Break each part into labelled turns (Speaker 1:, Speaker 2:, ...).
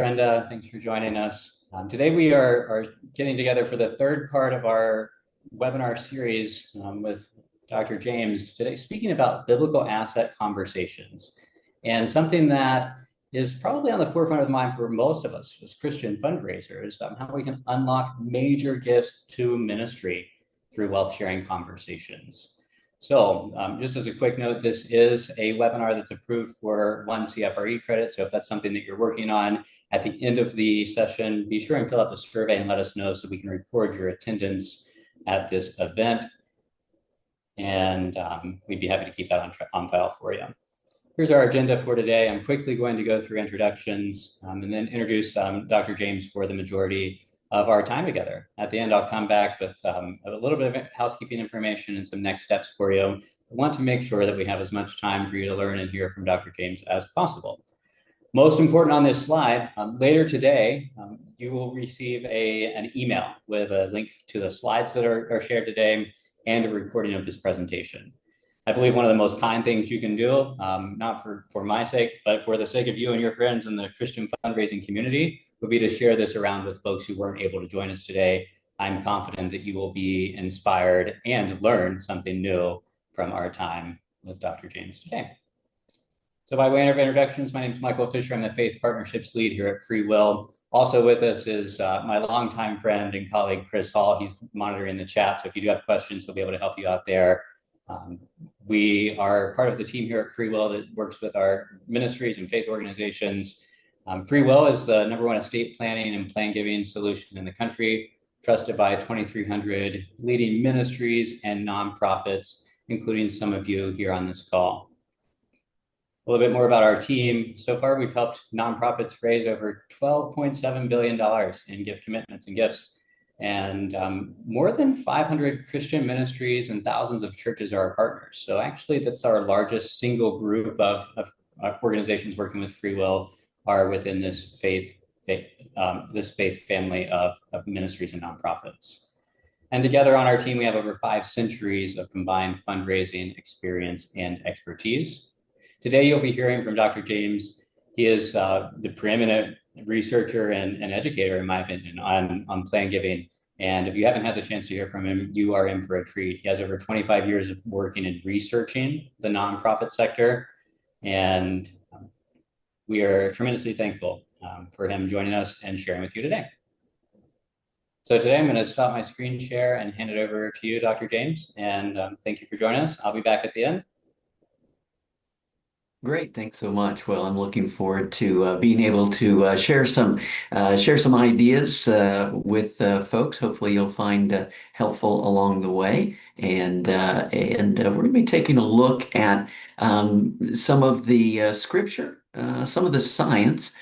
Speaker 1: Brenda. Thanks for joining us. Today we are getting together for the third part of our webinar series with Dr. James today, speaking about biblical asset conversations, and something that is probably on the forefront of mind for most of us as Christian fundraisers, how we can unlock major gifts to ministry through wealth sharing conversations. So just as a quick note, this is a webinar that's approved for 1 CFRE credit. So if that's something that you're working on at the end of the session, be sure and fill out the survey and let us know so we can record your attendance at this event. And we'd be happy to keep that on file for you. Here's our agenda for today. I'm quickly going to go through introductions and then introduce Dr. James for the majority of our time together. At the end, I'll come back with a little bit of housekeeping information and some next steps for you. I want to make sure that we have as much time for you to learn and hear from Dr. James as possible. Most important on this slide, later today, you will receive an email with a link to the slides that are shared today and a recording of this presentation. I believe one of the most kind things you can do, not for my sake, but for the sake of you and your friends in the Christian fundraising community, would be to share this around with folks who weren't able to join us today. I'm confident that you will be inspired and learn something new from our time with Dr. James today. So by way of introductions, my name is Michael Fisher. I'm the Faith Partnerships Lead here at Free Will. Also with us is my longtime friend and colleague, Chris Hall. He's monitoring the chat, so if you do have questions, he'll be able to help you out there. We are part of the team here at Free Will that works with our ministries and faith organizations. Free Will is the #1 estate planning and plan giving solution in the country, trusted by 2,300 leading ministries and nonprofits, including some of you here on this call. A little bit more about our team. So far, we've helped nonprofits raise over $12.7 billion in gift commitments and gifts. And more than 500 Christian ministries and thousands of churches are our partners. So actually, that's our largest single group of organizations working with Free Will are within this faith family of ministries and nonprofits. And together on our team, we have over 5 centuries of combined fundraising experience and expertise. Today, you'll be hearing from Dr. James. He is the preeminent researcher and educator, in my opinion, on plan giving. And if you haven't had the chance to hear from him, you are in for a treat. He has over 25 years of working and researching the nonprofit sector. And we are tremendously thankful for him joining us and sharing with you today. So today I'm going to stop my screen share and hand it over to you, Dr. James. And thank you for joining us. I'll be back at the end.
Speaker 2: Great, thanks so much. Well, I'm looking forward to being able to share some ideas with folks. Hopefully, you'll find helpful along the way. And we're going to be taking a look at some of the scripture, some of the science,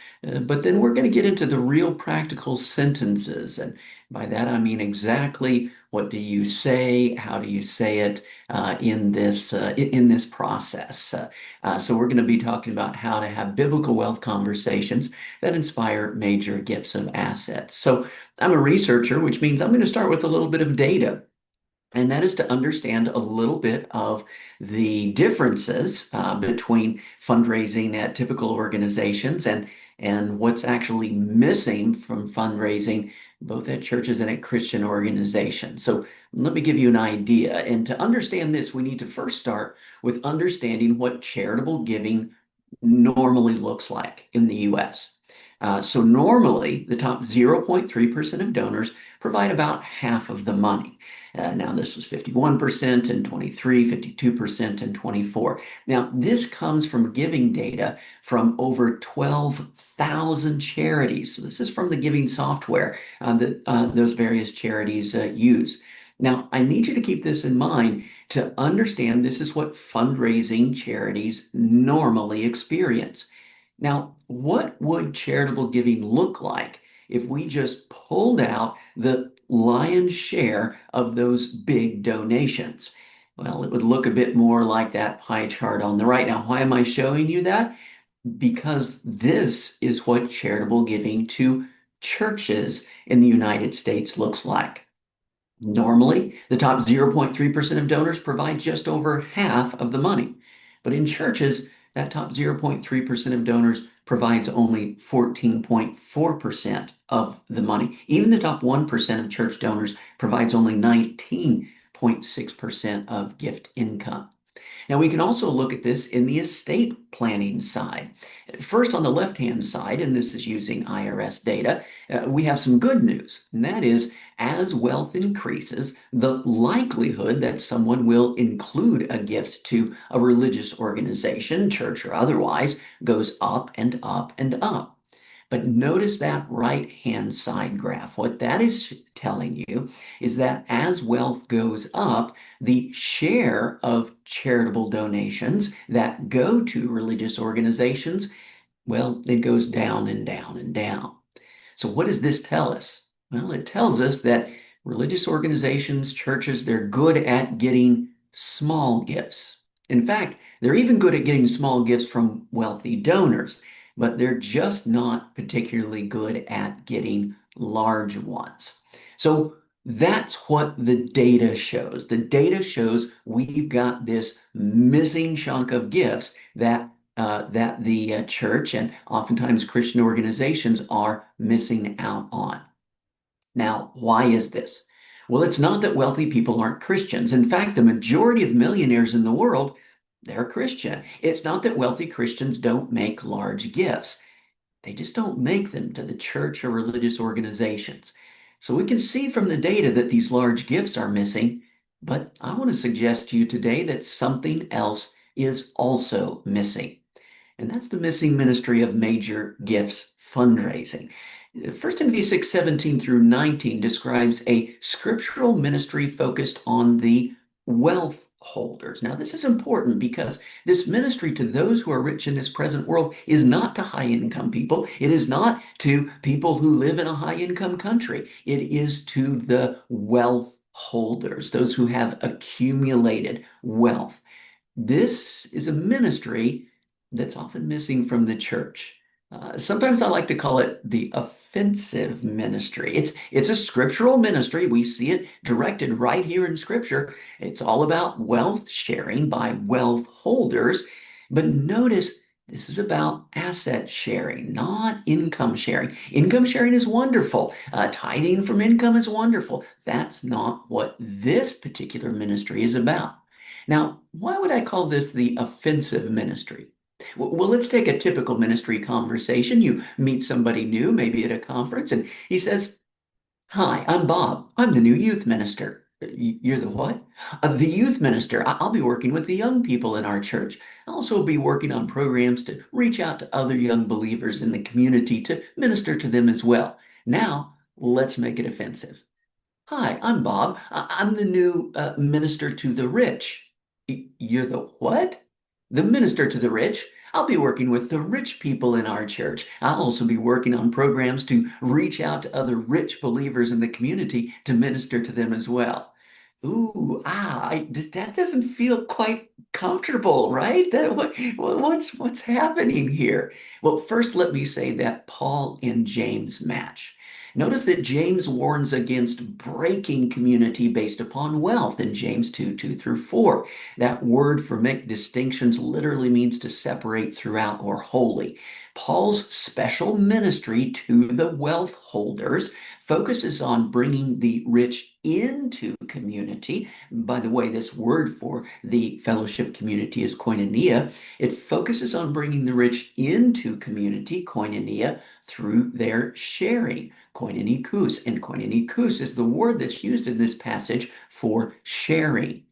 Speaker 2: but then we're going to get into the real practical sentences. And by that, I mean exactly what do you say, how do you say it in this process. So we're going to be talking about how to have biblical wealth conversations that inspire major gifts of assets. So I'm a researcher, which means I'm going to start with a little bit of data. And that is to understand a little bit of the differences between fundraising at typical organizations and what's actually missing from fundraising, both at churches and at Christian organizations. So let me give you an idea. And to understand this, we need to first start with understanding what charitable giving normally looks like in the U.S. So normally, the top 0.3% of donors provide about half of the money. Now, this was 51% in 23, 52% in 24. Now, this comes from giving data from over 12,000 charities. So this is from the giving software that those various charities use. Now, I need you to keep this in mind to understand this is what fundraising charities normally experience. Now, what would charitable giving look like if we just pulled out the lion's share of those big donations? Well, it would look a bit more like that pie chart on the right. Now, why am I showing you that? Because this is what charitable giving to churches in the United States looks like. Normally, the top 0.3% of donors provide just over half of the money. But in churches, that top 0.3% of donors provides only 14.4% of the money. Even the top 1% of church donors provides only 19.6% of gift income. Now, we can also look at this in the estate planning side. First, on the left-hand side, and this is using IRS data, we have some good news, and that is as wealth increases, the likelihood that someone will include a gift to a religious organization, church or otherwise, goes up and up and up. But notice that right-hand side graph. What that is telling you is that as wealth goes up, the share of charitable donations that go to religious organizations, well, it goes down and down and down. So what does this tell us? Well, it tells us that religious organizations, churches, they're good at getting small gifts. In fact, they're even good at getting small gifts from wealthy donors, but they're just not particularly good at getting large ones. So that's what the data shows. The data shows we've got this missing chunk of gifts that the church and oftentimes Christian organizations are missing out on. Now, why is this? Well, it's not that wealthy people aren't Christians. In fact, the majority of millionaires in the world, they're Christian. It's not that wealthy Christians don't make large gifts. They just don't make them to the church or religious organizations. So we can see from the data that these large gifts are missing, but I want to suggest to you today that something else is also missing. And that's the missing ministry of major gifts fundraising. 1 Timothy 6:17 through 19 describes a scriptural ministry focused on the wealth holders. Now, this is important because this ministry to those who are rich in this present world is not to high income people. It is not to people who live in a high income country. It is to the wealth holders, those who have accumulated wealth. This is a ministry that's often missing from the church. Sometimes I like to call it the offensive ministry. It's a scriptural ministry. We see it directed right here in Scripture. It's all about wealth sharing by wealth holders. But notice this is about asset sharing, not income sharing. Income sharing is wonderful. Tithing from income is wonderful. That's not what this particular ministry is about. Now, why would I call this the offensive ministry? Well, let's take a typical ministry conversation. You meet somebody new, maybe at a conference, and he says, "Hi, I'm Bob. I'm the new youth minister." You're the what? The youth minister. I'll be working with the young people in our church. I'll also be working on programs to reach out to other young believers in the community to minister to them as well. Now, let's make it offensive. "Hi, I'm Bob. I'm the new minister to the rich." You're the what? The minister to the rich. I'll be working with the rich people in our church. I'll also be working on programs to reach out to other rich believers in the community to minister to them as well. Ooh, that doesn't feel quite comfortable, right? What's happening here? Well, first, let me say that Paul and James match. Notice that James warns against breaking community based upon wealth in James 2 through 4. That word for make distinctions literally means to separate throughout or wholly. Paul's special ministry to the wealth holders focuses on bringing the rich into community. By the way, this word for the fellowship community is koinonia. It focuses on bringing the rich into community, koinonia, through their sharing, koinonikus. And koinonikus is the word that's used in this passage for sharing.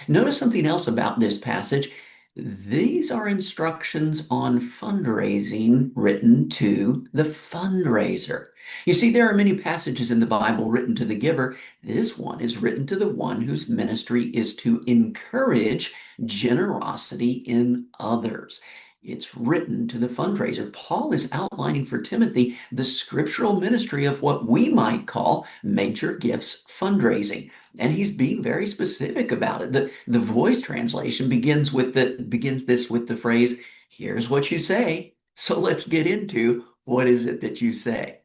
Speaker 2: Notice something else about this passage. These are instructions on fundraising written to the fundraiser. You see, there are many passages in the Bible written to the giver. This one is written to the one whose ministry is to encourage generosity in others. It's written to the fundraiser. Paul is outlining for Timothy the scriptural ministry of what we might call major gifts fundraising. And he's being very specific about it. The voice translation begins this with the phrase, "Here's what you say." So let's get into what is it that you say.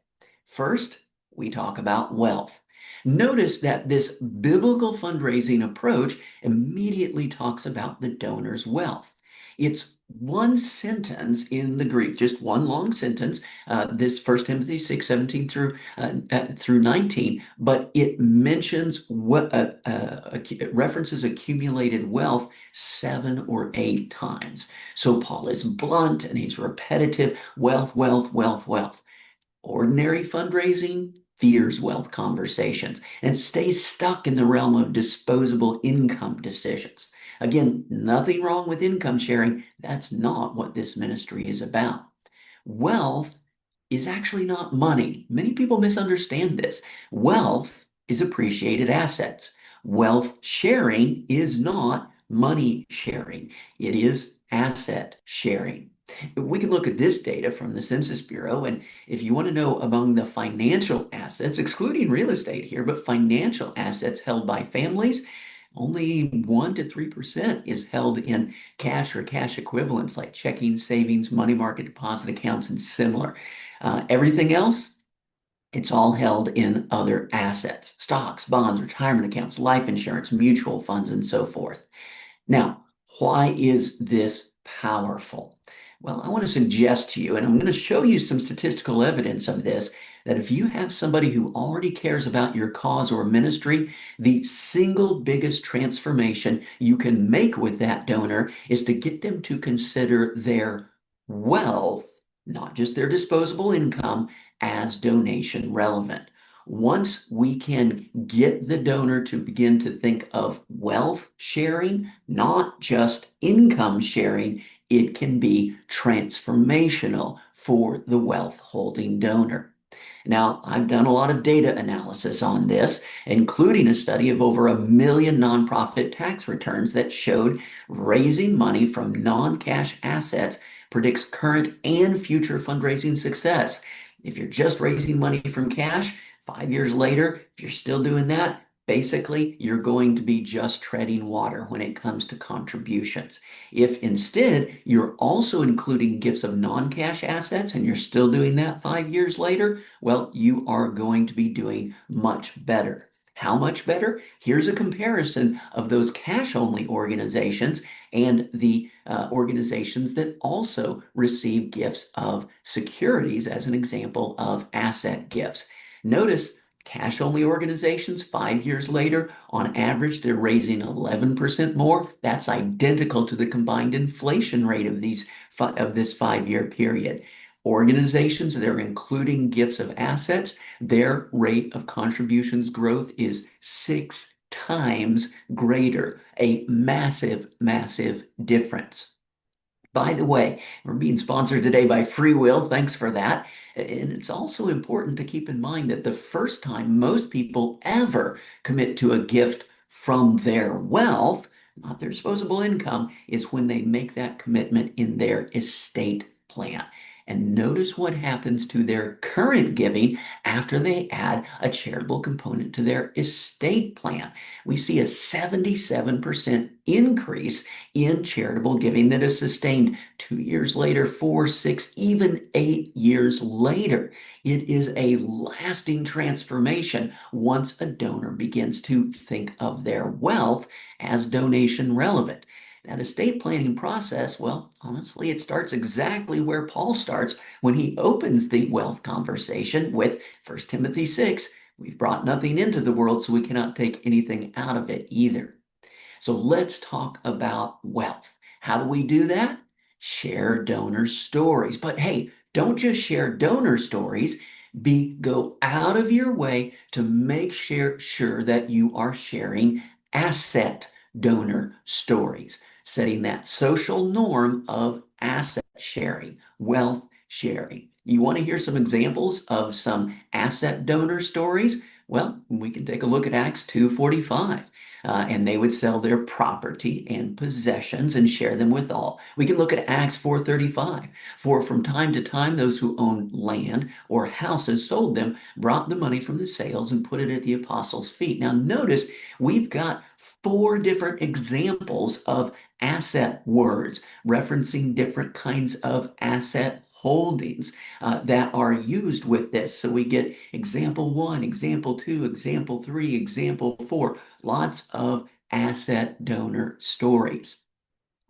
Speaker 2: First, we talk about wealth. Notice that this biblical fundraising approach immediately talks about the donor's wealth. It's one sentence in the Greek, just one long sentence, this First Timothy 6:17 through 19, but it mentions it references accumulated wealth 7 or 8 times. So Paul is blunt and he's repetitive. Wealth, wealth, wealth, wealth. Ordinary fundraising fears wealth conversations and stays stuck in the realm of disposable income decisions. Again, nothing wrong with income sharing. That's not what this ministry is about. Wealth is actually not money. Many people misunderstand this. Wealth is appreciated assets. Wealth sharing is not money sharing, it is asset sharing. We can look at this data from the Census Bureau, and if you want to know among the financial assets, excluding real estate here, but financial assets held by families, only 1 to 3% is held in cash or cash equivalents like checking, savings, money market deposit accounts, and similar. Everything else, it's all held in other assets, stocks, bonds, retirement accounts, life insurance, mutual funds, and so forth. Now, why is this powerful? Well, I want to suggest to you, and I'm going to show you some statistical evidence of this, that if you have somebody who already cares about your cause or ministry, the single biggest transformation you can make with that donor is to get them to consider their wealth, not just their disposable income, as donation relevant. Once we can get the donor to begin to think of wealth sharing, not just income sharing, it can be transformational for the wealth holding donor. Now, I've done a lot of data analysis on this, including a study of over 1 million nonprofit tax returns that showed raising money from non-cash assets predicts current and future fundraising success. If you're just raising money from cash, 5 years later, if you're still doing that, basically you're going to be just treading water when it comes to contributions. If instead you're also including gifts of non-cash assets and you're still doing that 5 years later, well, you are going to be doing much better. How much better? Here's a comparison of those cash-only organizations and the organizations that also receive gifts of securities as an example of asset gifts. Notice cash-only organizations 5 years later, on average, they're raising 11% more. That's identical to the combined inflation rate of this 5-year period. Organizations that are including gifts of assets, their rate of contributions growth is 6 times greater, a massive, massive difference. By the way, we're being sponsored today by Free Will. Thanks for that. And it's also important to keep in mind that the first time most people ever commit to a gift from their wealth, not their disposable income, is when they make that commitment in their estate plan. And notice what happens to their current giving after they add a charitable component to their estate plan. We see a 77% increase in charitable giving that is sustained 2 years later, 4, 6, even 8 years later. It is a lasting transformation once a donor begins to think of their wealth as donation relevant. That estate planning process, well, honestly, it starts exactly where Paul starts when he opens the wealth conversation with 1 Timothy 6. We've brought nothing into the world, so we cannot take anything out of it either. So let's talk about wealth. How do we do that? Share donor stories. But hey, don't just share donor stories. Go out of your way to make sure that you are sharing asset donor stories, setting that social norm of asset sharing, wealth sharing. You want to hear some examples of some asset donor stories? Well, we can take a look at Acts 2:45. And they would sell their property and possessions and share them with all. We can look at Acts 4:35. For from time to time, those who owned land or houses sold them, brought the money from the sales and put it at the apostles' feet. Now, notice we've got 4 different examples of asset words referencing different kinds of asset holdings that are used with this. So we get example 1, example 2, example 3, example 4, lots of asset donor stories.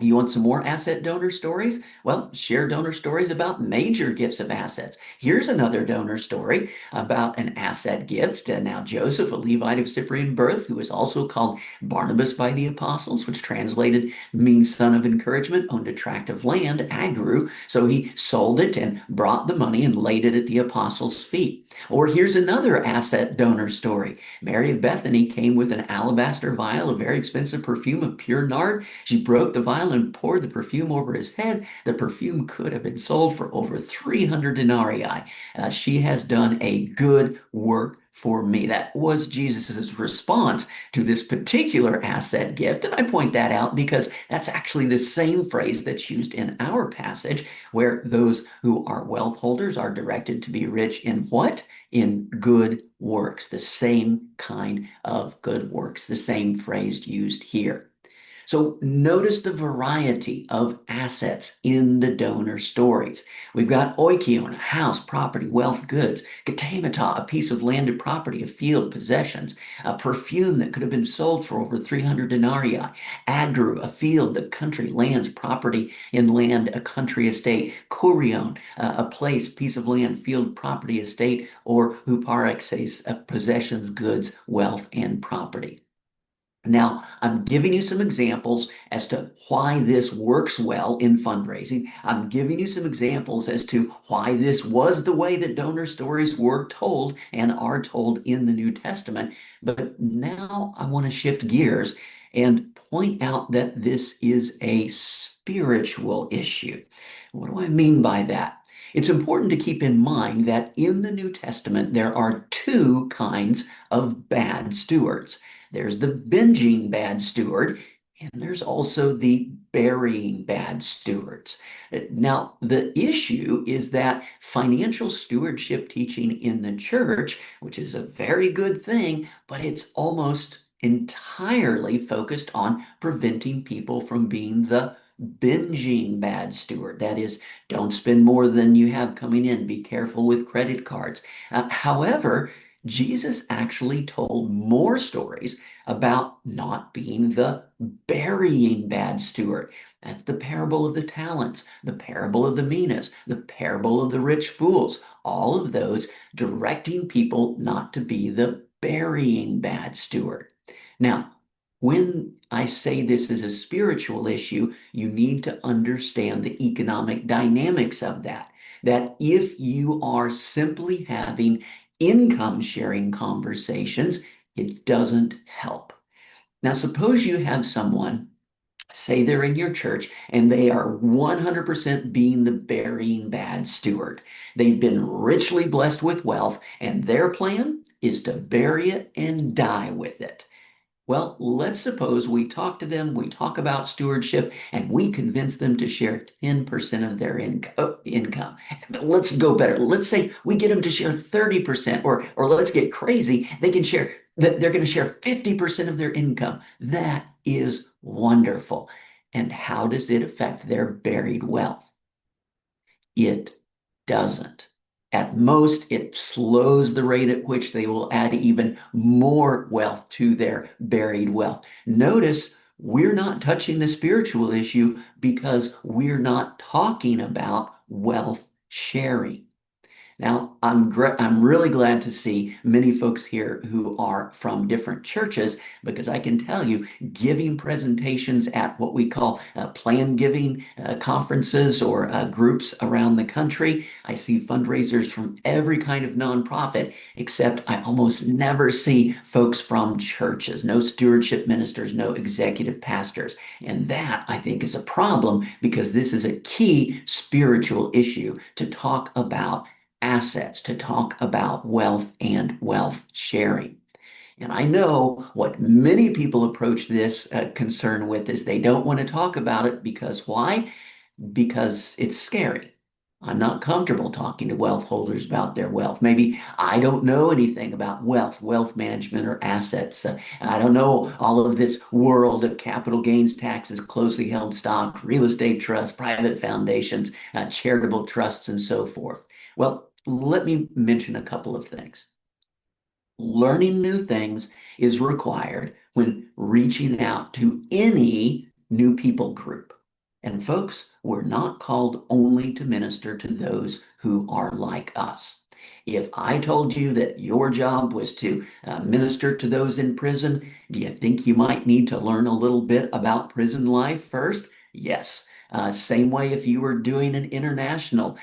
Speaker 2: You want some more asset donor stories? Well, share donor stories about major gifts of assets. Here's another donor story about an asset gift. Now, Joseph, a Levite of Cyprian birth, who is also called Barnabas by the apostles, which translated means son of encouragement, owned a tract of land, agru. So he sold it and brought the money and laid it at the apostles' feet. Or here's another asset donor story. Mary of Bethany came with an alabaster vial of very expensive perfume of pure nard. She broke the vial and poured the perfume over his head. The perfume could have been sold for over 300 denarii. She has done a good work for me. That was Jesus's response to this particular asset gift. And I point that out because that's actually the same phrase that's used in our passage, where those who are wealth holders are directed to be rich in what? In good works. The same kind of good works, the same phrase used here. So notice the variety of assets in the donor stories. We've got oikion, a house, property, wealth, goods; katamata, a piece of landed property, a field, possessions; a perfume that could have been sold for over 300 denarii; agru, a field, the country, lands, property in land, a country estate; kurion, a place, piece of land, field, property, estate; or huparexes, possessions, goods, wealth, and property. Now, I'm giving you some examples as to why this works well in fundraising. I'm giving you some examples as to why this was the way that donor stories were told and are told in the New Testament. But now I want to shift gears and point out that this is a spiritual issue. What do I mean by that? It's important to keep in mind that in the New Testament, there are two kinds of bad stewards. There's the binging bad steward, and there's also the burying bad stewards. Now, the issue is that financial stewardship teaching in the church, which is a very good thing, but it's almost entirely focused on preventing people from being the binging bad steward. That is, don't spend more than you have coming in. Be careful with credit cards. However, Jesus actually told more stories about not being the burying bad steward. That's the parable of the talents, the parable of the minas, the parable of the rich fools. All of those directing people not to be the burying bad steward. Now, when I say this is a spiritual issue, you need to understand the economic dynamics of that. That if you are simply having income sharing conversations, it doesn't help. Now, suppose you have someone, say they're in your church, and they are 100% being the burying bad steward. They've been richly blessed with wealth, and their plan is to bury it and die with it. Well, let's suppose we talk to them, we talk about stewardship, and we convince them to share 10% of their income. But let's go better. Let's say we get them to share 30%, or let's get crazy. They're going to share 50% of their income. That is wonderful. And how does it affect their buried wealth? It doesn't. At most, it slows the rate at which they will add even more wealth to their buried wealth. Notice we're not touching the spiritual issue because we're not talking about wealth sharing. Now, I'm really glad to see many folks here who are from different churches, because I can tell you, giving presentations at what we call plan giving conferences or groups around the country, I see fundraisers from every kind of nonprofit, except I almost never see folks from churches, no stewardship ministers, no executive pastors. And that, I think, is a problem, because this is a key spiritual issue to talk about assets, to talk about wealth and wealth sharing. And I know what many people approach this concern with is they don't want to talk about it because why? Because it's scary. I'm not comfortable talking to wealth holders about their wealth. Maybe I don't know anything about wealth management, or assets. I don't know all of this world of capital gains taxes, closely held stock, real estate trusts, private foundations, charitable trusts, and so forth. Well, let me mention a couple of things. Learning new things is required when reaching out to any new people group. And folks, we're not called only to minister to those who are like us. If I told you that your job was to minister to those in prison, do you think you might need to learn a little bit about prison life first? Yes. Same way if you were doing an international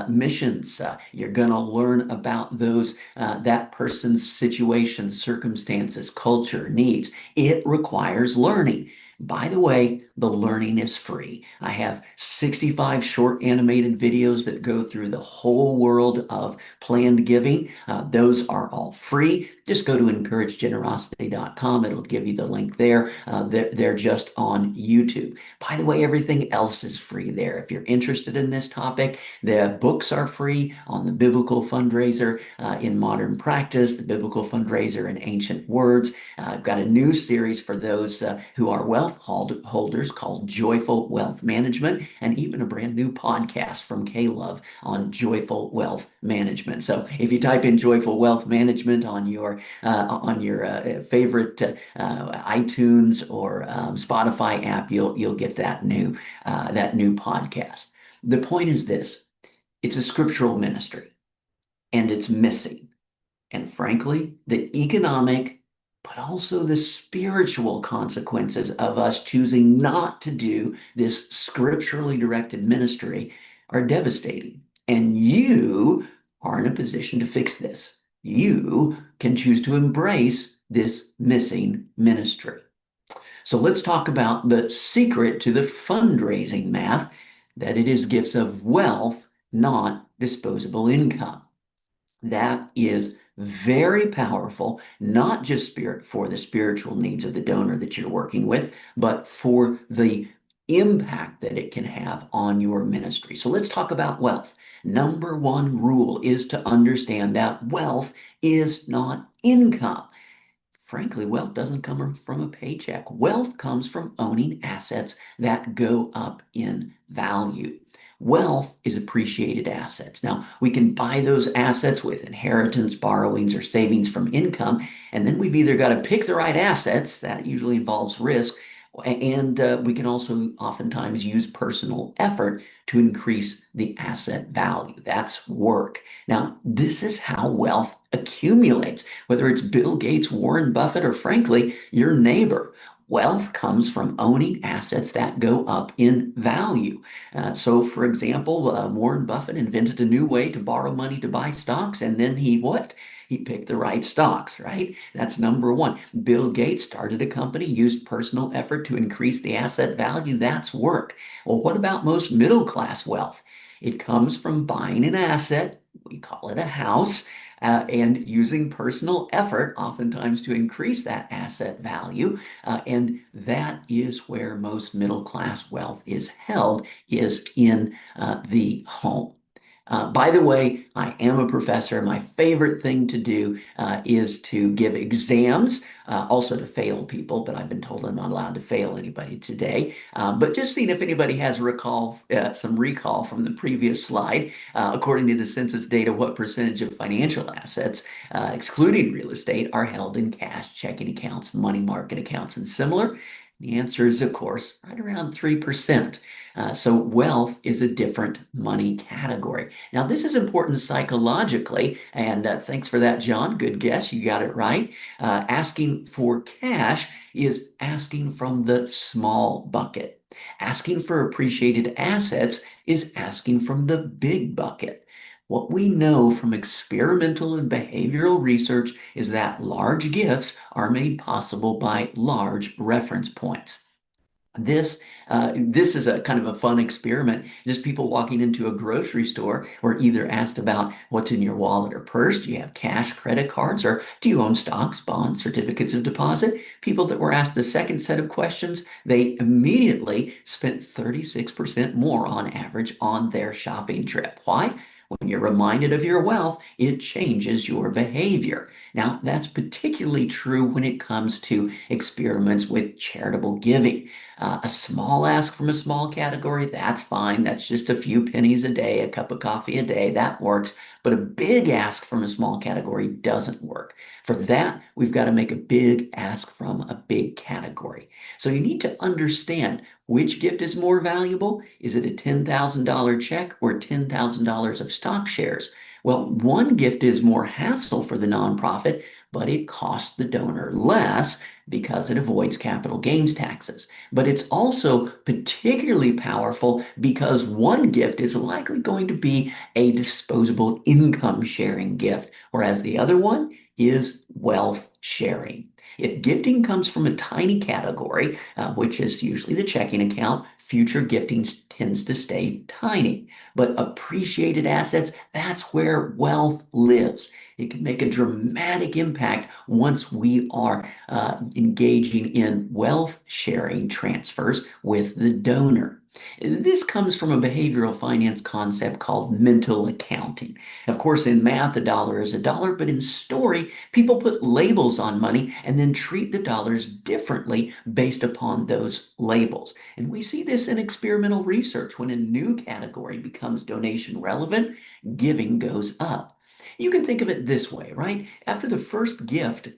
Speaker 2: missions, you're going to learn about that person's situation, circumstances, culture, needs. It requires learning. By the way, the learning is free. I have 65 short animated videos that go through the whole world of planned giving. Those are all free. Just go to encouragegenerosity.com. It'll give you the link there. They're just on YouTube. By the way, everything else is free there. If you're interested in this topic, the books are free on the biblical fundraiser in modern practice, the biblical fundraiser in ancient words. I've got a new series for those who are wealth holders called Joyful Wealth Management, and even a brand new podcast from K-Love on joyful wealth management. So if you type in joyful wealth management on your favorite iTunes or Spotify app, you'll get that new podcast. The point is this: it's a scriptural ministry, and it's missing. And frankly, the economic, but also the spiritual consequences of us choosing not to do this scripturally directed ministry are devastating. And you are in a position to fix this. You can choose to embrace this missing ministry. So let's talk about the secret to the fundraising math, that it is gifts of wealth, not disposable income. That is very powerful, not just for the spiritual needs of the donor that you're working with, but for the impact that it can have on your ministry. So let's talk about wealth. Number one rule is to understand that wealth is not income. Frankly, wealth doesn't come from a paycheck. Wealth comes from owning assets that go up in value. Wealth is appreciated assets. Now, we can buy those assets with inheritance, borrowings, or savings from income, and then we've either got to pick the right assets, that usually involves risk, and we can also oftentimes use personal effort to increase the asset value. That's work. Now, this is how wealth accumulates, whether it's Bill Gates, Warren Buffett, or frankly, your neighbor. Wealth comes from owning assets that go up in value. So, for example, Warren Buffett invented a new way to borrow money to buy stocks, and then he what? He picked the right stocks, right? That's number one. Bill Gates started a company, used personal effort to increase the asset value. That's work. Well, what about most middle class wealth? It comes from buying an asset, we call it a house, and using personal effort, oftentimes to increase that asset value. And that is where most middle class wealth is held, is in the home. By the way, I am a professor. My favorite thing to do is to give exams, also to fail people, but I've been told I'm not allowed to fail anybody today. But just seeing if anybody has some recall from the previous slide. According to the census data, what percentage of financial assets, excluding real estate, are held in cash, checking accounts, money market accounts, and similar? The answer is, of course, right around 3%. So wealth is a different money category. Now, this is important psychologically, and thanks for that, John. Good guess. You got it right. Asking for cash is asking from the small bucket. Asking for appreciated assets is asking from the big bucket. What we know from experimental and behavioral research is that large gifts are made possible by large reference points. This is a kind of a fun experiment. Just people walking into a grocery store were either asked about what's in your wallet or purse. Do you have cash, credit cards, or do you own stocks, bonds, certificates of deposit? People that were asked the second set of questions, they immediately spent 36% more on average on their shopping trip. Why? When you're reminded of your wealth, it changes your behavior. Now, that's particularly true when it comes to experiments with charitable giving. A small ask from a small category, that's fine. That's just a few pennies a day, a cup of coffee a day, that works. But a big ask from a small category doesn't work. For that, we've got to make a big ask from a big category. So you need to understand Which gift is more valuable? Is it a $10,000 check or $10,000 of stock shares? Well, one gift is more hassle for the nonprofit, but it costs the donor less because it avoids capital gains taxes. But it's also particularly powerful because one gift is likely going to be a disposable income sharing gift, whereas the other one is wealth sharing. If gifting comes from a tiny category, which is usually the checking account, future gifting tends to stay tiny. But appreciated assets, that's where wealth lives. It can make a dramatic impact once we are engaging in wealth sharing transfers with the donor. This comes from a behavioral finance concept called mental accounting. Of course, in math, a dollar is a dollar, but in story, people put labels on money and then treat the dollars differently based upon those labels. And we see this in experimental research. When a new category becomes donation relevant, giving goes up. You can think of it this way, right? After the first gift,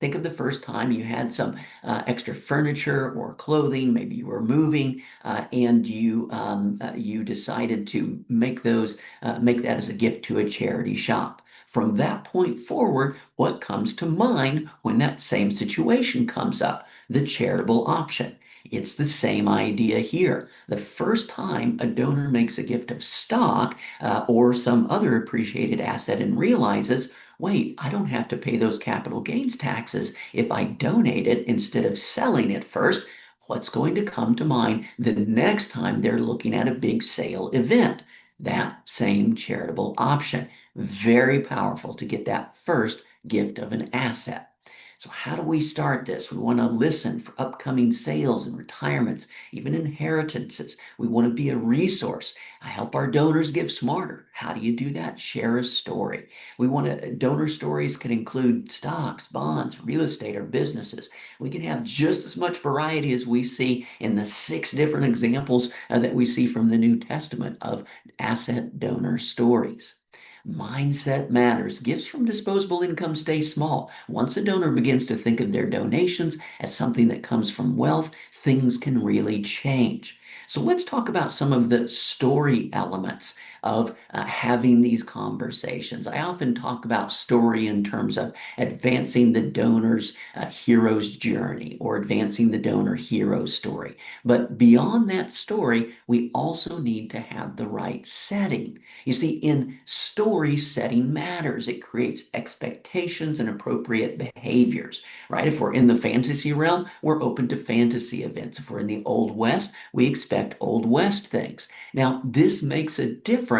Speaker 2: think of the first time you had some extra furniture or clothing. Maybe you were moving, and you decided to make that as a gift to a charity shop. From that point forward, what comes to mind when that same situation comes up? The charitable option. It's the same idea here. The first time a donor makes a gift of stock or some other appreciated asset and realizes, wait, I don't have to pay those capital gains taxes if I donate it instead of selling it first. What's going to come to mind the next time they're looking at a big sale event? That same charitable option. Very powerful to get that first gift of an asset. So, how do we start this? We want to listen for upcoming sales and retirements, even inheritances. We want to be a resource. I help our donors give smarter. How do you do that? Share a story. Donor stories can include stocks, bonds, real estate, or businesses. We can have just as much variety as we see in the 6 different examples that we see from the New Testament of asset donor stories. Mindset matters. Gifts from disposable income stay small. Once a donor begins to think of their donations as something that comes from wealth, things can really change. So let's talk about some of the story elements of having these conversations. I often talk about story in terms of advancing the donor's hero's journey or advancing the donor hero story. But beyond that story, we also need to have the right setting. You see, in story, setting matters. It creates expectations and appropriate behaviors, right? If we're in the fantasy realm, we're open to fantasy events. If we're in the Old West, we expect Old West things. Now, this makes a difference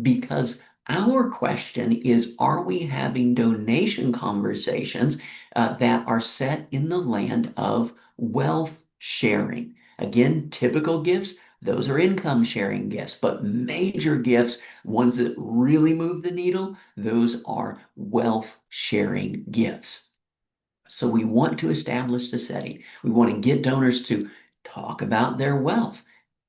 Speaker 2: because our question is, are we having donation conversations that are set in the land of wealth sharing? Again, typical gifts, those are income sharing gifts, but major gifts, ones that really move the needle, those are wealth sharing gifts. So we want to establish the setting. We want to get donors to talk about their wealth.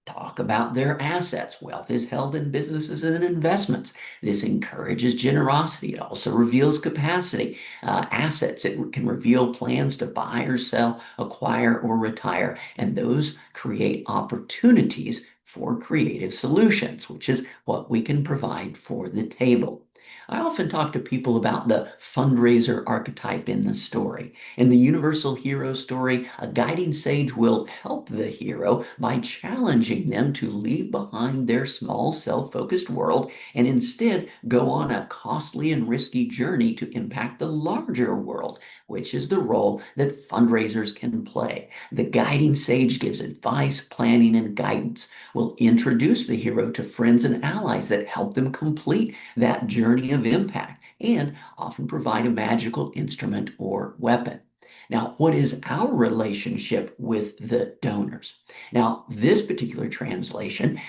Speaker 2: Talk about their assets. Wealth is held in businesses and in investments. This encourages generosity. It also reveals capacity. Assets, it can reveal plans to buy or sell, acquire or retire. And those create opportunities for creative solutions, which is what we can provide for the table. I often talk to people about the fundraiser archetype in the story. In the universal hero story, a guiding sage will help the hero by challenging them to leave behind their small, self-focused world and instead go on a costly and risky journey to impact the larger world, which is the role that fundraisers can play. The guiding sage gives advice, planning, and guidance, will introduce the hero to friends and allies that help them complete that journey of impact, and often provide a magical instrument or weapon. Now, what is our relationship with the donors? Now, this particular translation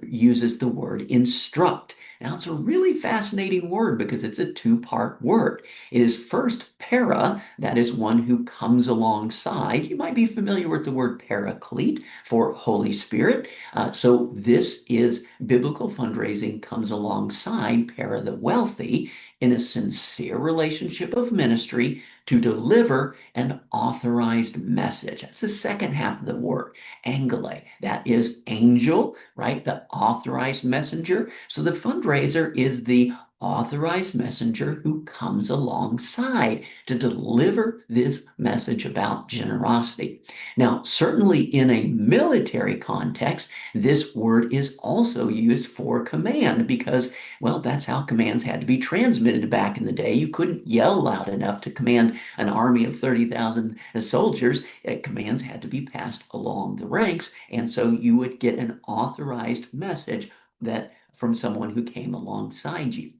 Speaker 2: uses the word instruct. Now, it's a really fascinating word because it's a two-part word. It is first para, that is one who comes alongside. You might be familiar with the word paraclete for Holy Spirit. So this is biblical fundraising comes alongside para the wealthy in a sincere relationship of ministry to deliver an authorized message. That's the second half of the word, angele. That is angel, right? The authorized messenger. So the fundraiser is the authorized messenger who comes alongside to deliver this message about generosity. Now, certainly in a military context, this word is also used for command because, well, that's how commands had to be transmitted back in the day. You couldn't yell loud enough to command an army of 30,000 soldiers. Commands had to be passed along the ranks, and so you would get an authorized message that from someone who came alongside you.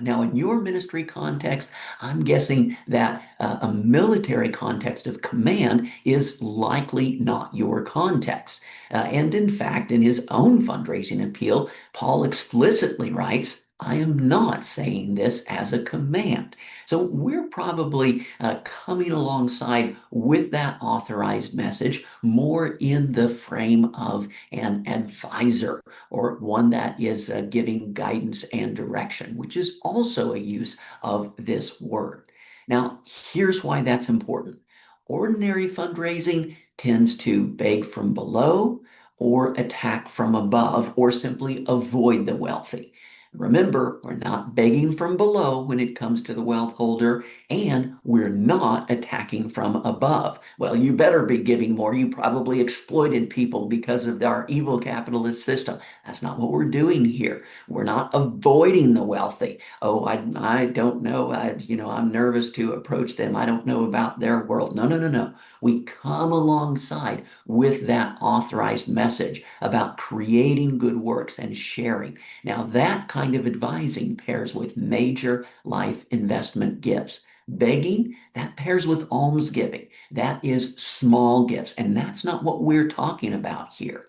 Speaker 2: Now, in your ministry context, I'm guessing that a military context of command is likely not your context. And in fact, in his own fundraising appeal, Paul explicitly writes, I am not saying this as a command. So we're probably coming alongside with that authorized message more in the frame of an advisor or one that is giving guidance and direction, which is also a use of this word. Now, here's why that's important. Ordinary fundraising tends to beg from below or attack from above or simply avoid the wealthy. Remember, we're not begging from below when it comes to the wealth holder, and we're not attacking from above. Well, you better be giving more. You probably exploited people because of our evil capitalist system. That's not what we're doing here. We're not avoiding the wealthy. Oh, I don't know. I'm nervous to approach them. I don't know about their world. No, no, no, no. We come alongside with that authorized message about creating good works and sharing. Now, that kind of advising pairs with major life investment gifts. Begging, that pairs with almsgiving. That is small gifts, and that's not what we're talking about here.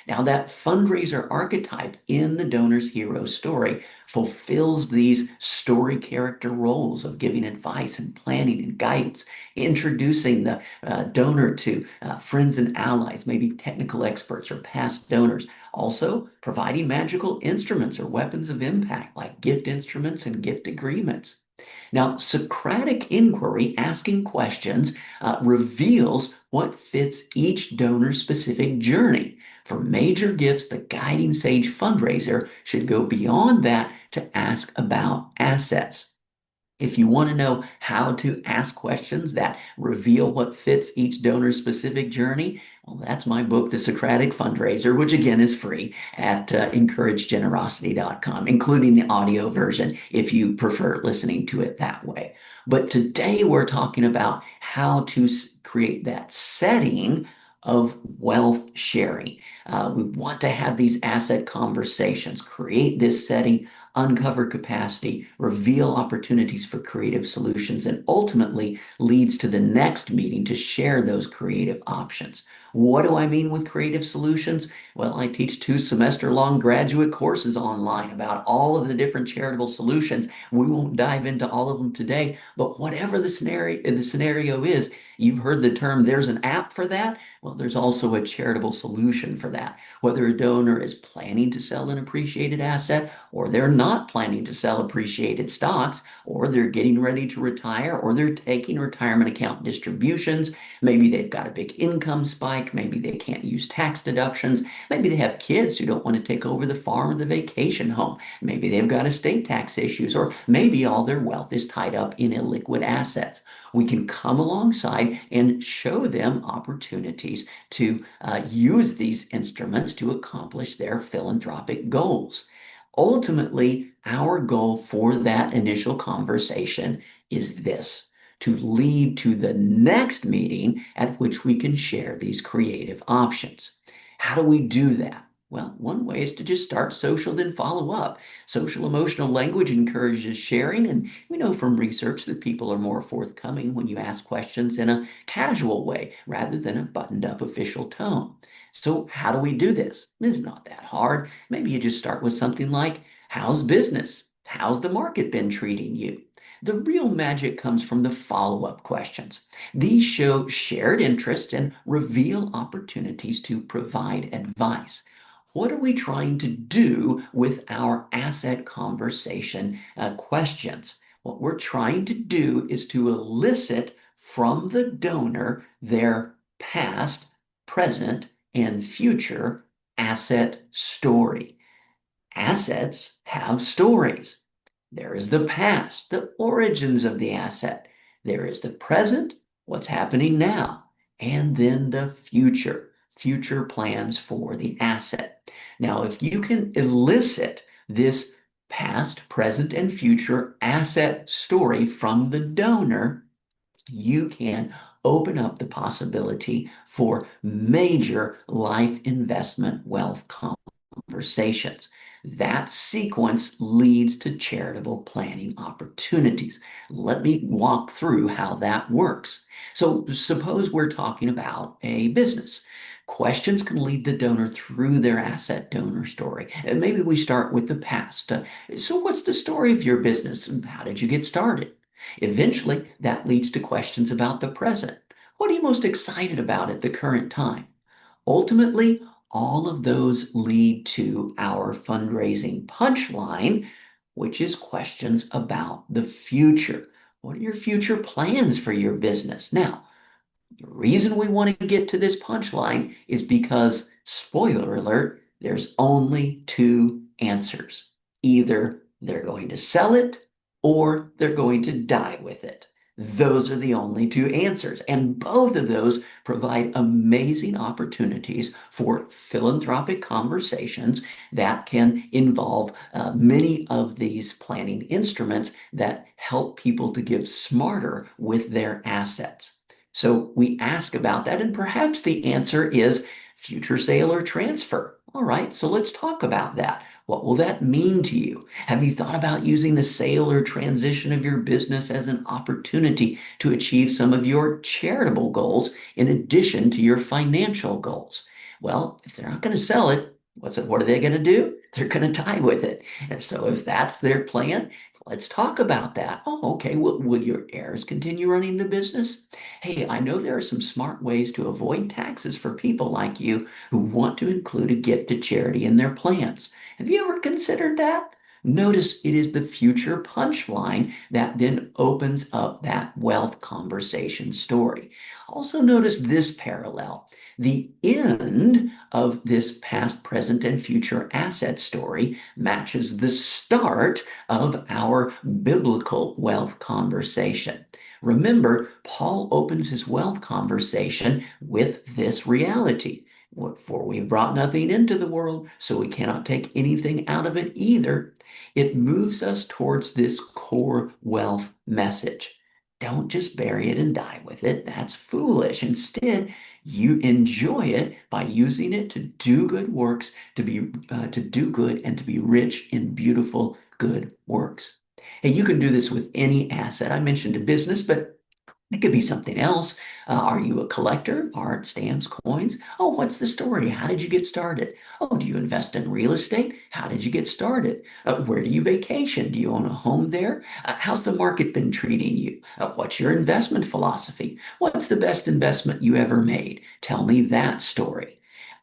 Speaker 2: Now, that fundraiser archetype in the donor's hero story fulfills these story character roles of giving advice and planning and guidance, introducing the donor to friends and allies, maybe technical experts or past donors, also providing magical instruments or weapons of impact like gift instruments and gift agreements. Now, Socratic inquiry, asking questions, reveals what fits each donor's specific journey. For major gifts, the guiding sage fundraiser should go beyond that to ask about assets. If you want to know how to ask questions that reveal what fits each donor's specific journey, well, that's my book, The Socratic Fundraiser, which again is free at encouragegenerosity.com, including the audio version if you prefer listening to it that way. But today we're talking about how to create that setting of wealth sharing. We want to have these asset conversations, create this setting, uncover capacity, reveal opportunities for creative solutions, and ultimately leads to the next meeting to share those creative options. What do I mean with creative solutions? Well, I teach 2 semester-long graduate courses online about all of the different charitable solutions. We won't dive into all of them today, but whatever the scenario is, you've heard the term, there's an app for that. Well, there's also a charitable solution for that. Whether a donor is planning to sell an appreciated asset, or they're not planning to sell appreciated stocks, or they're getting ready to retire, or they're taking retirement account distributions. Maybe they've got a big income spike. Maybe they can't use tax deductions. Maybe they have kids who don't want to take over the farm or the vacation home. Maybe they've got estate tax issues, or maybe all their wealth is tied up in illiquid assets. We can come alongside and show them opportunities to use these instruments to accomplish their philanthropic goals. Ultimately, our goal for that initial conversation is this: to lead to the next meeting at which we can share these creative options. How do we do that? Well, one way is to just start social, then follow up. Social emotional language encourages sharing, and we know from research that people are more forthcoming when you ask questions in a casual way rather than a buttoned up official tone. So, how do we do this? It's not that hard. Maybe you just start with something like, how's business? How's the market been treating you? The real magic comes from the follow-up questions. These show shared interest and reveal opportunities to provide advice. What are we trying to do with our asset conversation questions? What we're trying to do is to elicit from the donor their past, present, and future asset story. Assets have stories. There is the past, the origins of the asset. There is the present, what's happening now, and then the future, future plans for the asset. Now, if you can elicit this past, present, and future asset story from the donor, you can open up the possibility for major life investment wealth conversations. That sequence leads to charitable planning opportunities. Let me walk through how that works. So, suppose we're talking about a business. Questions can lead the donor through their asset donor story. And maybe we start with the past. So, what's the story of your business? How did you get started? Eventually, that leads to questions about the present. What are you most excited about at the current time? Ultimately, all of those lead to our fundraising punchline, which is questions about the future. What are your future plans for your business? Now, the reason we want to get to this punchline is because, spoiler alert, there's only two answers. Either they're going to sell it or they're going to die with it. Those are the only two answers. And both of those provide amazing opportunities for philanthropic conversations that can involve many of these planning instruments that help people to give smarter with their assets. So we ask about that, and perhaps the answer is future sale or transfer. All right, so let's talk about that. What will that mean to you? Have you thought about using the sale or transition of your business as an opportunity to achieve some of your charitable goals in addition to your financial goals? Well, if they're not going to sell it, what are they going to do? They're going to die with it. And so if that's their plan, let's talk about that. Oh, okay. Will your heirs continue running the business? Hey, I know there are some smart ways to avoid taxes for people like you who want to include a gift to charity in their plans. Have you ever considered that? Notice it is the future punchline that then opens up that wealth conversation story. Also, notice this parallel. The end of this past, present, and future asset story matches the start of our biblical wealth conversation. Remember, Paul opens his wealth conversation with this reality. For we've brought nothing into the world, so we cannot take anything out of it either. It moves us towards this core wealth message. Don't just bury it and die with it. That's foolish. Instead, you enjoy it by using it to do good works, to do good and to be rich in beautiful good works. And you can do this with any asset. I mentioned a business, but it could be something else. Are you a collector? Art, stamps, coins? Oh, what's the story? How did you get started? Oh, do you invest in real estate? How did you get started? Where do you vacation? Do you own a home there? How's the market been treating you? What's your investment philosophy? What's the best investment you ever made? Tell me that story.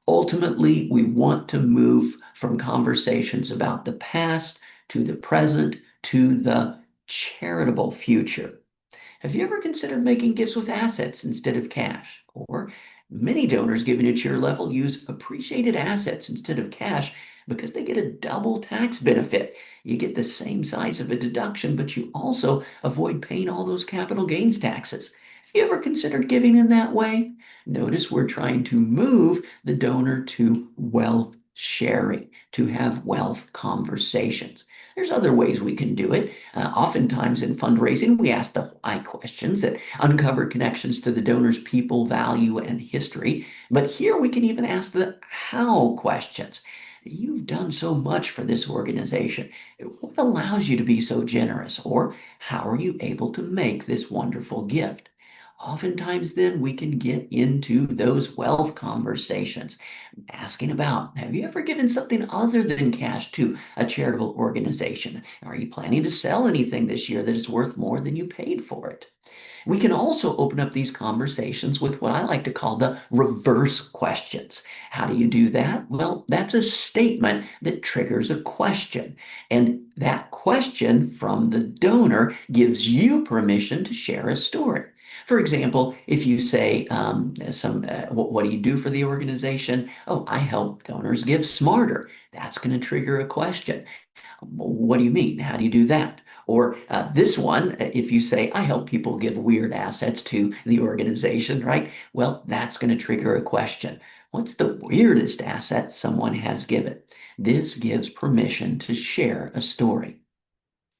Speaker 2: Ultimately, we want to move from conversations about the past to the present to the charitable future. Have you ever considered making gifts with assets instead of cash? Or many donors giving at your level use appreciated assets instead of cash because they get a double tax benefit. You get the same size of a deduction, but you also avoid paying all those capital gains taxes. Have you ever considered giving in that way? Notice we're trying to move the donor to wealth sharing, to have wealth conversations. There's other ways we can do it. Oftentimes in fundraising, we ask the why questions that uncover connections to the donor's people, value, and history. But here we can even ask the how questions. You've done so much for this organization. What allows you to be so generous? Or how are you able to make this wonderful gift? Oftentimes, then we can get into those wealth conversations, asking about, have you ever given something other than cash to a charitable organization? Are you planning to sell anything this year that is worth more than you paid for it? We can also open up these conversations with what I like to call the reverse questions. How do you do that? Well, that's a statement that triggers a question. And that question from the donor gives you permission to share a story. For example, if you say, what do you do for the organization? Oh, I help donors give smarter. That's going to trigger a question. What do you mean? How do you do that? Or this one, if you say, I help people give weird assets to the organization, right? Well, that's going to trigger a question. What's the weirdest asset someone has given? This gives permission to share a story.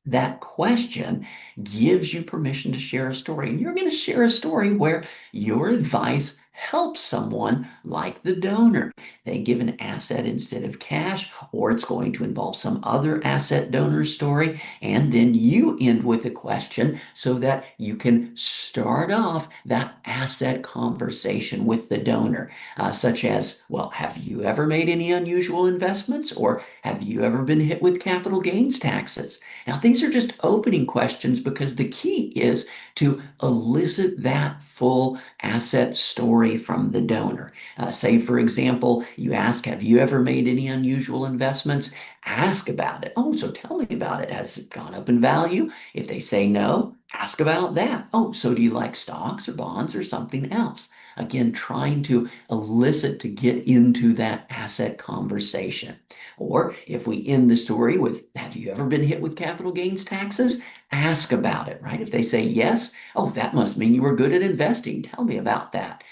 Speaker 2: That question gives you permission to share a story. And you're going to share a story where your advice helps someone like the donor. They give an asset instead of cash, or it's going to involve some other asset donor story. And then you end with a question so that you can start off that asset conversation with the donor, such as, well, have you ever made any unusual investments? Or have you ever been hit with capital gains taxes? Now, these are just opening questions because the key is to elicit that full asset story from the donor. Say, for example, you ask, have you ever made any unusual investments? Ask about it. Oh, so tell me about it. Has it gone up in value? If they say no, ask about that. Oh, so do you like stocks or bonds or something else? Again, trying to elicit to get into that asset conversation. Or if we end the story with, have you ever been hit with capital gains taxes? Ask about it, right? If they say yes, oh, that must mean you were good at investing. Tell me about that.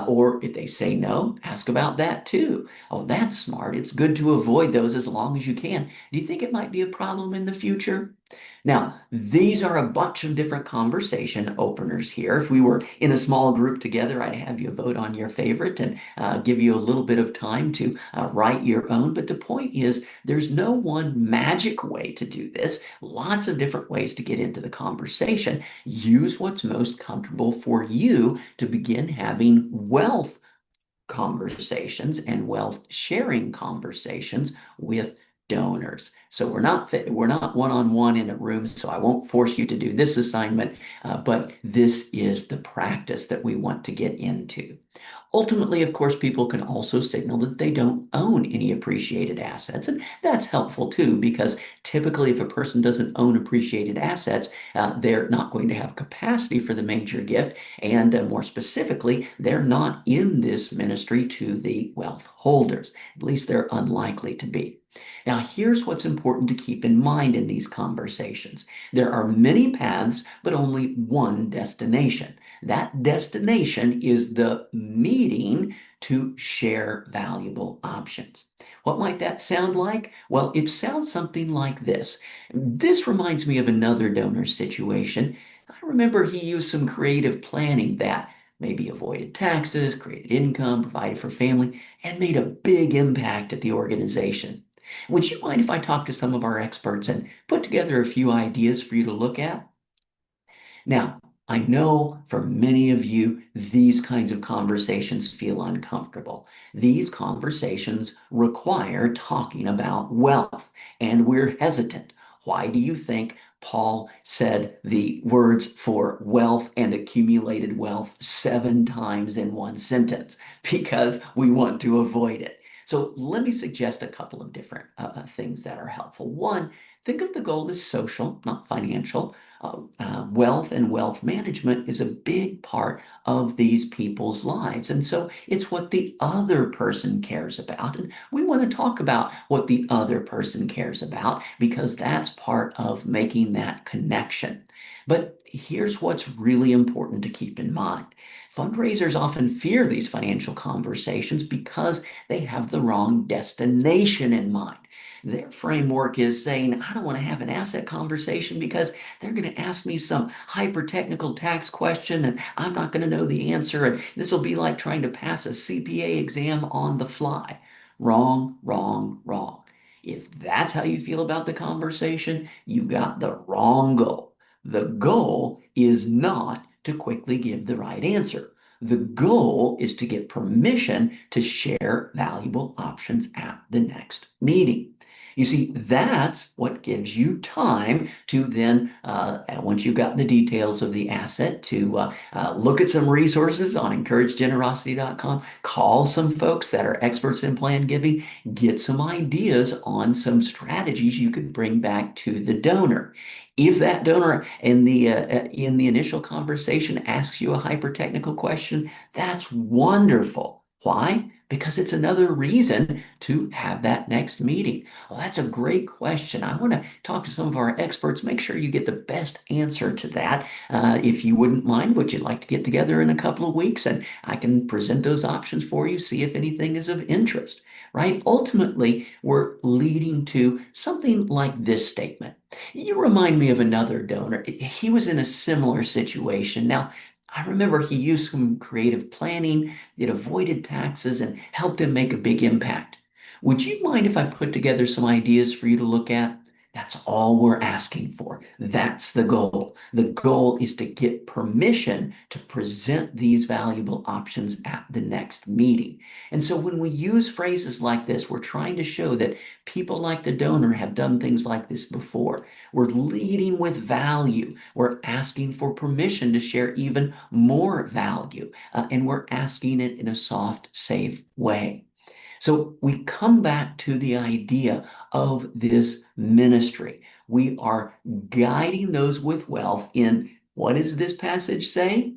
Speaker 2: Or if they say no, ask about that too. Oh, that's smart. It's good to avoid those as long as you can. Do you think it might be a problem in the future? Now, these are a bunch of different conversation openers here. If we were in a small group together, I'd have you vote on your favorite and give you a little bit of time to write your own. But the point is, there's no one magic way to do this. Lots of different ways to get into the conversation. Use what's most comfortable for you to begin having wealth conversations and wealth sharing conversations with donors. So we're not one-on-one in a room, so I won't force you to do this assignment, but this is the practice that we want to get into. Ultimately, of course, people can also signal that they don't own any appreciated assets, and that's helpful too, because typically if a person doesn't own appreciated assets, they're not going to have capacity for the major gift, and more specifically, they're not in this ministry to the wealth holders. At least they're unlikely to be. Now, here's what's important to keep in mind in these conversations. There are many paths, but only one destination. That destination is the meeting to share valuable options. What might that sound like? Well, it sounds something like this. This reminds me of another donor situation. I remember he used some creative planning that maybe avoided taxes, created income, provided for family, and made a big impact at the organization. Would you mind if I talk to some of our experts and put together a few ideas for you to look at? Now, I know for many of you, these kinds of conversations feel uncomfortable. These conversations require talking about wealth, and we're hesitant. Why do you think Paul said the words for wealth and accumulated wealth 7 times in one sentence? Because we want to avoid it. So let me suggest a couple of different things that are helpful. One, think of the goal as social, not financial. Wealth and wealth management is a big part of these people's lives. And so it's what the other person cares about. And we want to talk about what the other person cares about because that's part of making that connection. But here's what's really important to keep in mind. Fundraisers often fear these financial conversations because they have the wrong destination in mind. Their framework is saying, I don't want to have an asset conversation because they're going to ask me some hyper technical tax question and I'm not going to know the answer. And this will be like trying to pass a CPA exam on the fly. Wrong, wrong, wrong. If that's how you feel about the conversation, you've got the wrong goal. The goal is not to quickly give the right answer. The goal is to get permission to share valuable options at the next meeting. You see, that's what gives you time to then, once you've got the details of the asset, to look at some resources on encouragegenerosity.com, call some folks that are experts in plan giving, get some ideas on some strategies you could bring back to the donor. If that donor in the initial conversation asks you a hyper technical question, that's wonderful. Why? Because it's another reason to have that next meeting. Well, that's a great question. I want to talk to some of our experts. Make sure you get the best answer to that. If you wouldn't mind, would you like to get together in a couple of weeks and I can present those options for you, see if anything is of interest, right? Ultimately, we're leading to something like this statement. You remind me of another donor. He was in a similar situation. Now, I remember he used some creative planning, it avoided taxes, and helped him make a big impact. Would you mind if I put together some ideas for you to look at? That's all we're asking for. That's the goal. The goal is to get permission to present these valuable options at the next meeting. And so when we use phrases like this, we're trying to show that people like the donor have done things like this before. We're leading with value. We're asking for permission to share even more value. And we're asking it in a soft, safe way. So we come back to the idea of this ministry. We are guiding those with wealth in what does this passage say?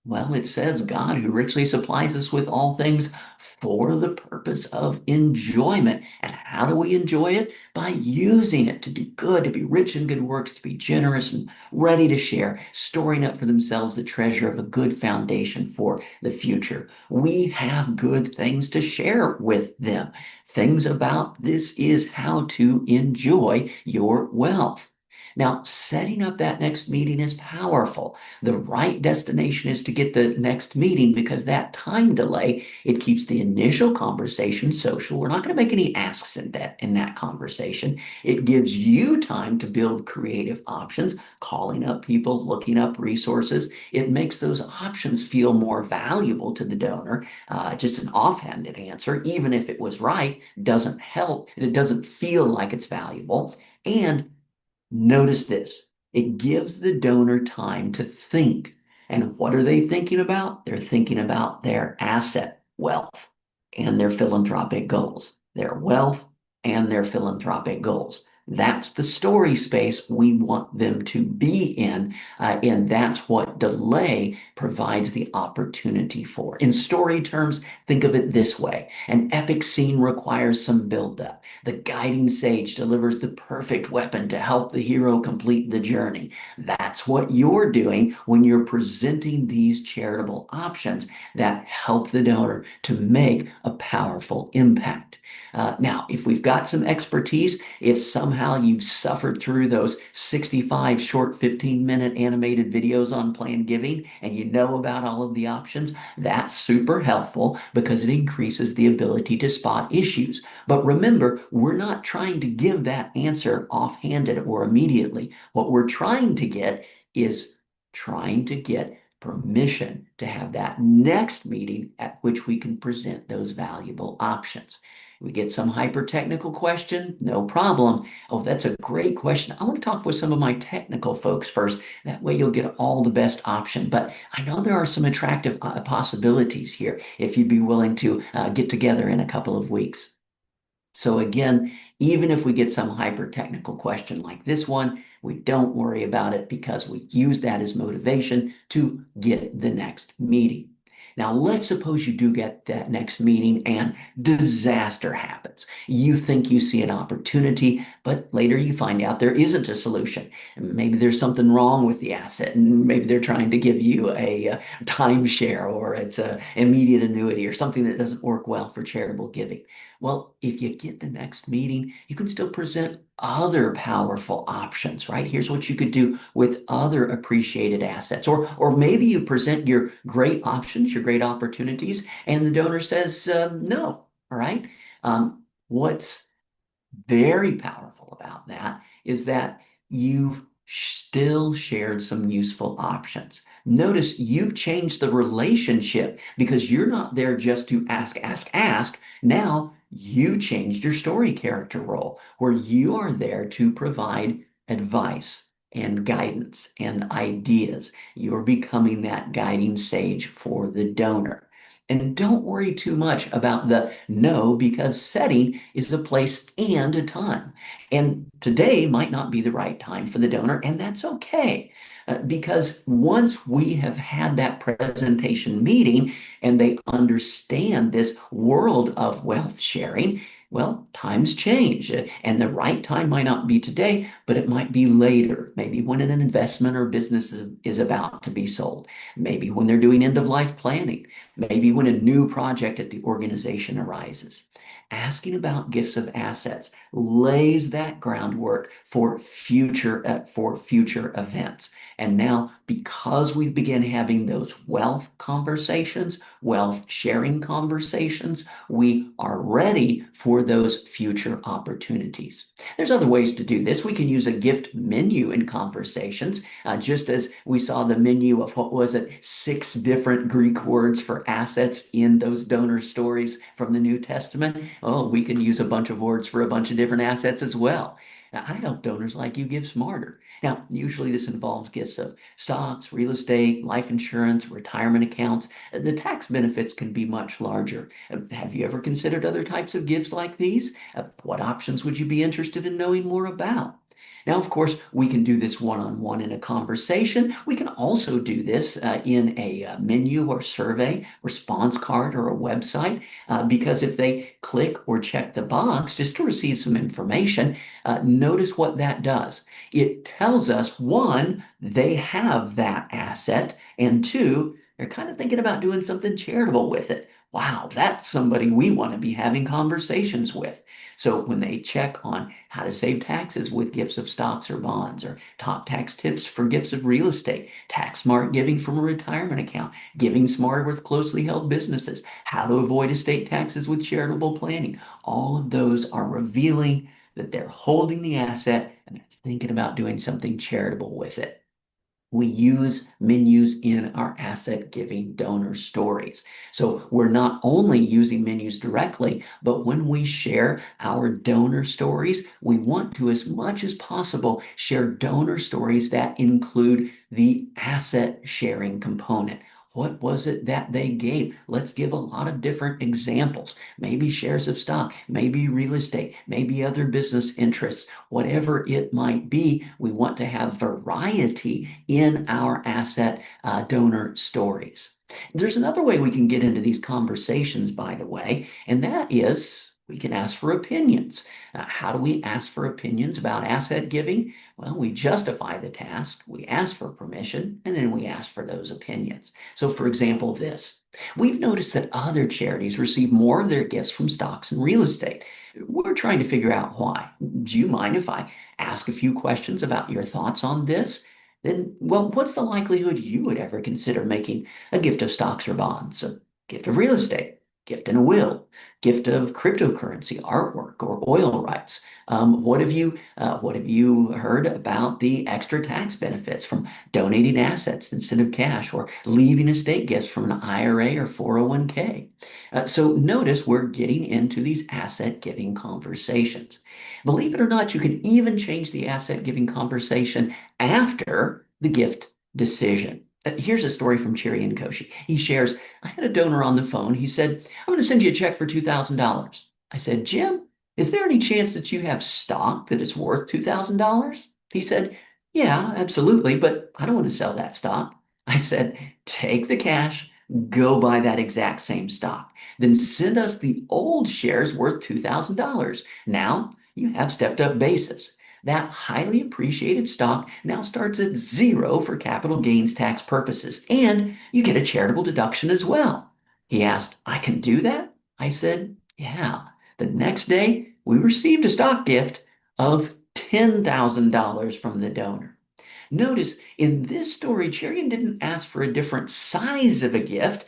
Speaker 2: Well, it says God who richly supplies us with all things for the purpose of enjoyment. And how do we enjoy it? By using it to do good, to be rich in good works, to be generous and ready to share, storing up for themselves the treasure of a good foundation for the future. We have good things to share with them. Things about this is how to enjoy your wealth. Now, setting up that next meeting is powerful. The right destination is to get the next meeting because that time delay, it keeps the initial conversation social. We're not going to make any asks in that conversation. It gives you time to build creative options, calling up people, looking up resources. It makes those options feel more valuable to the donor. Just an offhanded answer, even if it was right, doesn't help. It doesn't feel like it's valuable. And notice this. It gives the donor time to think. And what are they thinking about? They're thinking about their asset wealth and their philanthropic goals. Their wealth and their philanthropic goals. That's the story space we want them to be in, and that's what delay provides the opportunity for. In story terms, think of it this way. An epic scene requires some buildup. The guiding sage delivers the perfect weapon to help the hero complete the journey. That's what you're doing when you're presenting these charitable options that help the donor to make a powerful impact. Now, if we've got some expertise, if somehow you've suffered through those 65 short 15-minute animated videos on plan giving and you know about all of the options, that's super helpful because it increases the ability to spot issues. But remember, we're not trying to give that answer offhanded or immediately. What we're trying to get is trying to get permission to have that next meeting at which we can present those valuable options. We get some hyper technical question, no problem. Oh, that's a great question. I want to talk with some of my technical folks first. That way you'll get all the best option. But I know there are some attractive possibilities here if you'd be willing to get together in a couple of weeks. So again, even if we get some hyper technical question like this one, we don't worry about it because we use that as motivation to get the next meeting. Now, let's suppose you do get that next meeting and disaster happens. You think you see an opportunity, but later you find out there isn't a solution. Maybe there's something wrong with the asset, and maybe they're trying to give you a timeshare or it's an immediate annuity or something that doesn't work well for charitable giving. Well, if you get the next meeting, you can still present other powerful options, right? Here's what you could do with other appreciated assets. Or maybe you present your great options, your great opportunities, and the donor says no, all right? What's very powerful about that is that you've still shared some useful options. Notice you've changed the relationship because you're not there just to ask, ask, ask. Now you changed your story character role where you are there to provide advice and guidance and ideas. You're becoming that guiding sage for the donor. And don't worry too much about the no, because setting is a place and a time. And today might not be the right time for the donor, and that's okay. Because once we have had that presentation meeting and they understand this world of wealth sharing, well, times change. And the right time might not be today, but it might be later. Maybe when an investment or business is about to be sold. Maybe when they're doing end of life planning. Maybe when a new project at the organization arises. Asking about gifts of assets lays that groundwork for future events. And now, because we begin having those wealth conversations, wealth sharing conversations, we are ready for those future opportunities. There's other ways to do this. We can use a gift menu in conversations, just as we saw the menu of what was it, 6 different Greek words for assets in those donor stories from the New Testament. Oh, we can use a bunch of words for a bunch of different assets as well. Now, I help donors like you give smarter. Now, usually this involves gifts of stocks, real estate, life insurance, retirement accounts. The tax benefits can be much larger. Have you ever considered other types of gifts like these? What options would you be interested in knowing more about? Now, of course, we can do this one-on-one in a conversation. We can also do this in a menu or survey, response card, or a website, because if they click or check the box just to receive some information, notice what that does. It tells us, one, they have that asset, and two, they're kind of thinking about doing something charitable with it. Wow, that's somebody we want to be having conversations with. So when they check on how to save taxes with gifts of stocks or bonds, or top tax tips for gifts of real estate, tax smart giving from a retirement account, giving smarter with closely held businesses, how to avoid estate taxes with charitable planning, all of those are revealing that they're holding the asset and they're thinking about doing something charitable with it. We use menus in our asset giving donor stories. So we're not only using menus directly, but when we share our donor stories, we want to, as much as possible, share donor stories that include the asset sharing component. What was it that they gave? Let's give a lot of different examples. Maybe shares of stock, maybe real estate, maybe other business interests, whatever it might be. We want to have variety in our asset donor stories. There's another way we can get into these conversations, by the way, and that is we can ask for opinions. How do we ask for opinions about asset giving? Well, we justify the task, we ask for permission, and then we ask for those opinions. So, for example, this. We've noticed that other charities receive more of their gifts from stocks and real estate. We're trying to figure out why. Do you mind if I ask a few questions about your thoughts on this? Then, well, what's the likelihood you would ever consider making a gift of stocks or bonds, a gift of real estate, gift in a will, gift of cryptocurrency, artwork, or oil rights? What have you heard about the extra tax benefits from donating assets instead of cash, or leaving estate gifts from an IRA or 401k? So notice we're getting into these asset giving conversations. Believe it or not, you can even change the asset giving conversation after the gift decision. Here's a story from Chiri and Koshi. He shares, I had a donor on the phone. He said, I'm going to send you a check for $2,000. I said, Jim, is there any chance that you have stock that is worth $2,000? He said, yeah, absolutely, but I don't want to sell that stock. I said, take the cash, go buy that exact same stock. Then send us the old shares worth $2,000. Now you have stepped up basis. That highly appreciated stock now starts at zero for capital gains tax purposes, and you get a charitable deduction as well. He asked, I can do that? I said, yeah. The next day, we received a stock gift of $10,000 from the donor. Notice in this story, Cherian didn't ask for a different size of a gift.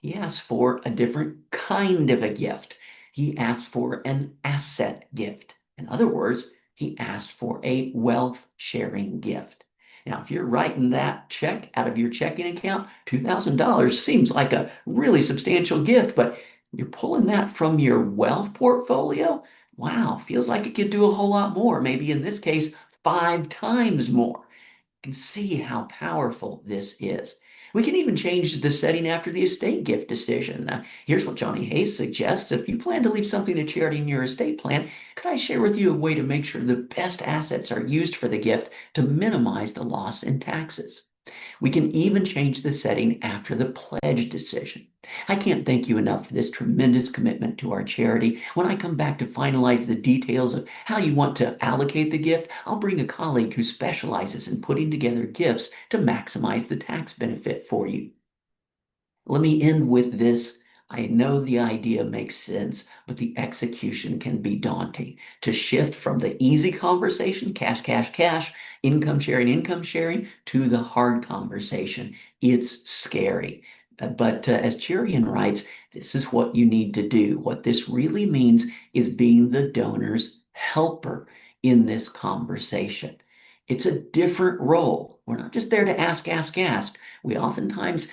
Speaker 2: He asked for a different kind of a gift. He asked for an asset gift. In other words, He asked for a wealth sharing gift. Now, if you're writing that check out of your checking account, $2,000 seems like a really substantial gift, but you're pulling that from your wealth portfolio? Wow, feels like it could do a whole lot more. Maybe in this case, 5 times more. Can see how powerful this is. We can even change the setting after the estate gift decision. Here's what Johnny Hayes suggests. If you plan to leave something to charity in your estate plan, could I share with you a way to make sure the best assets are used for the gift to minimize the loss in taxes? We can even change the setting after the pledge decision. I can't thank you enough for this tremendous commitment to our charity. When I come back to finalize the details of how you want to allocate the gift, I'll bring a colleague who specializes in putting together gifts to maximize the tax benefit for you. Let me end with this. I know the idea makes sense, but the execution can be daunting. To shift from the easy conversation, cash, cash, cash, income sharing, to the hard conversation, it's scary. But as Cherian writes, this is what you need to do. What this really means is being the donor's helper in this conversation. It's a different role. We're not just there to ask, ask, ask. We oftentimes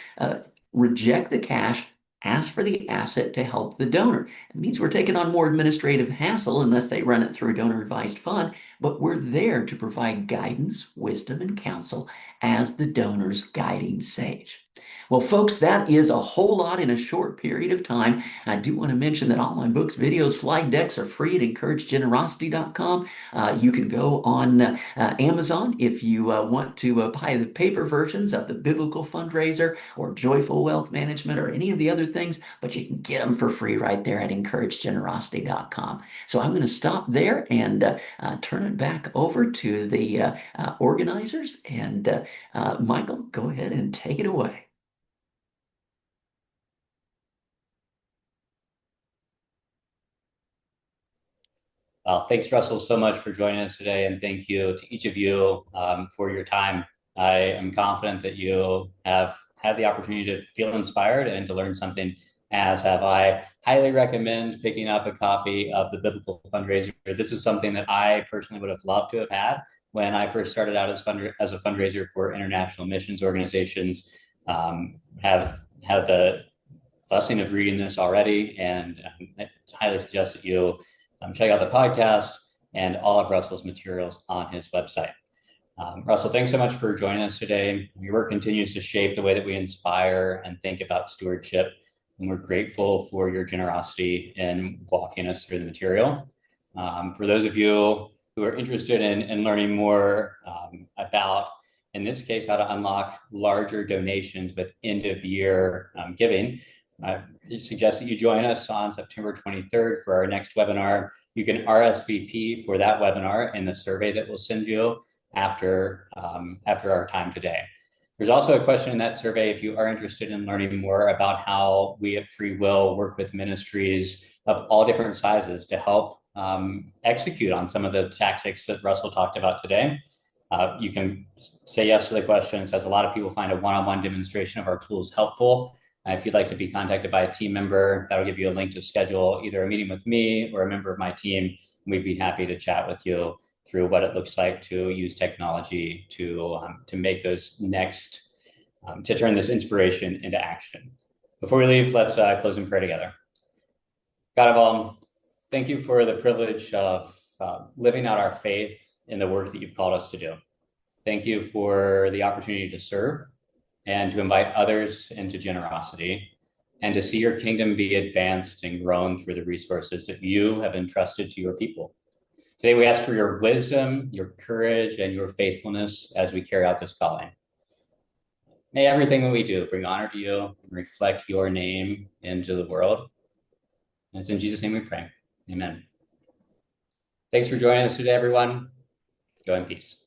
Speaker 2: reject the cash, ask for the asset to help the donor. It means we're taking on more administrative hassle unless they run it through a donor advised fund, but we're there to provide guidance, wisdom, and counsel as the donor's guiding sage. Well, folks, that is a whole lot in a short period of time. I do want to mention that all my books, videos, slide decks are free at encouragegenerosity.com. You can go on Amazon if you want to buy the paper versions of the Biblical Fundraiser or Joyful Wealth Management or any of the other things, but you can get them for free right there at encouragegenerosity.com. So I'm going to stop there and turn it back over to the organizers. And Michael, go ahead and take it away.
Speaker 1: Well, thanks, Russell, so much for joining us today. And thank you to each of you for your time. I am confident that you have had the opportunity to feel inspired and to learn something, as have I. Highly recommend picking up a copy of the Biblical Fundraiser. This is something that I personally would have loved to have had when I first started out as a fundraiser for international missions organizations. Have the blessing of reading this already, and I highly suggest that you check out the podcast and all of Russell's materials on his website. Russell, thanks so much for joining us today. Your work continues to shape the way that we inspire and think about stewardship, and we're grateful for your generosity in walking us through the material. For those of you who are interested in learning more about, in this case, how to unlock larger donations with end-of-year giving, I suggest that you join us on September 23rd for our next webinar. You can RSVP for that webinar in the survey that we'll send you after our time today. There's also a question in that survey if you are interested in learning more about how we at Free Will work with ministries of all different sizes to help execute on some of the tactics that Russell talked about today. You can say yes to the question. It says a lot of people find a one-on-one demonstration of our tools helpful. If you'd like to be contacted by a team member, that'll give you a link to schedule either a meeting with me or a member of my team. We'd be happy to chat with you through what it looks like to use technology to make those next, to turn this inspiration into action. Before we leave, let's close in prayer together. God of all, thank you for the privilege of living out our faith in the work that you've called us to do. Thank you for the opportunity to serve and to invite others into generosity, and to see your kingdom be advanced and grown through the resources that you have entrusted to your people. Today, we ask for your wisdom, your courage, and your faithfulness as we carry out this calling. May everything that we do bring honor to you and reflect your name into the world. And it's in Jesus' name we pray. Amen. Thanks for joining us today, everyone. Go in peace.